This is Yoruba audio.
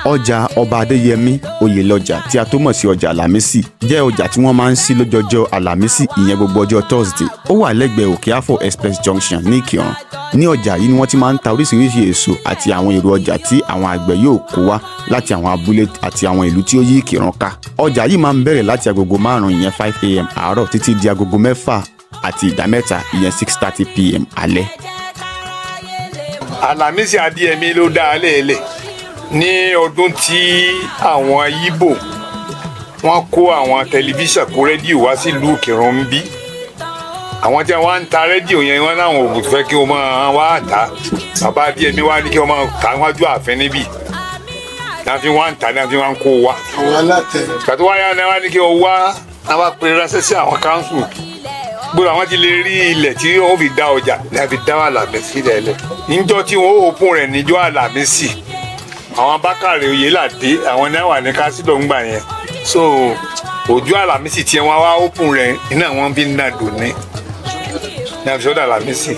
Ọjà Ọba Adéyẹmí Oyèlọ́jà tí a tó mọ̀ sí ọjà Alamisi jẹ́ ọjà tí wọ́n máa ń ṣí lọ́jọ́jọ́ Alamisi ìyẹn gbogbo ọjọ́ Thursday. Ó wà lẹ́gbẹ̀ẹ́ Òkè Àfọ̀ Express Junction ní Ikirun. Ní ọjà yìí ni wọ́n ti máa ń ta oríṣiríṣi èso àti àwọn èrò ọjà tí àwọn àgbẹ̀ yóò kó wá láti àwọn abúlé àti àwọn ìlú tí ó yí Ikirun ká. Ọjà yìí máa ń bẹ̀rẹ̀ láti agogo 5 ìyẹn 5 a.m. àárọ̀ títí di agogo 6 àti ìdámẹ́ta ìyẹn 6:30 p.m. alẹ́. Alamisi Adéyẹmí ló dá a lẹ́ẹ̀lẹ̀ ní ọdún tí àwọn Ìgbò wọ́n kó àwọn tẹlifíṣàn kó rédíò wá sílùú Ikirun ń bí. Àwọn tí wọ́n ń ta rédíò yẹn wọ́n láwọn òògùn tó fẹ́ kí wọ́n máa wá tà. Bàbá Adéyẹmí wá ní kí wọ́n máa tà wájú ààfin níbí. Náà fi wọ́n ń tà náà fi wọ́n ń kó wá. Kàtó wáyà náà wá ní kí wọ́n wá náà wá pè ránṣẹ́ sí àwọn káńsù. Gbọ́dọ̀ àwọn ti lè rí ilẹ̀ tí wọ́n fi dá ọjà náà fi dá Alamisi lẹ̀. Níjọ́ tí wọ́n òpin rẹ̀ níjọ́ Alamisi. Àwọn Bákàrẹ̀ Oyèládé àwọn náà wà ní kásílò ńgbà yẹn. So ọjọ́ Alamisi tí wọ́n wá òpin rẹ̀ iná wọn bí ń dàdò ní àfisọ́dọ̀ Alamisi.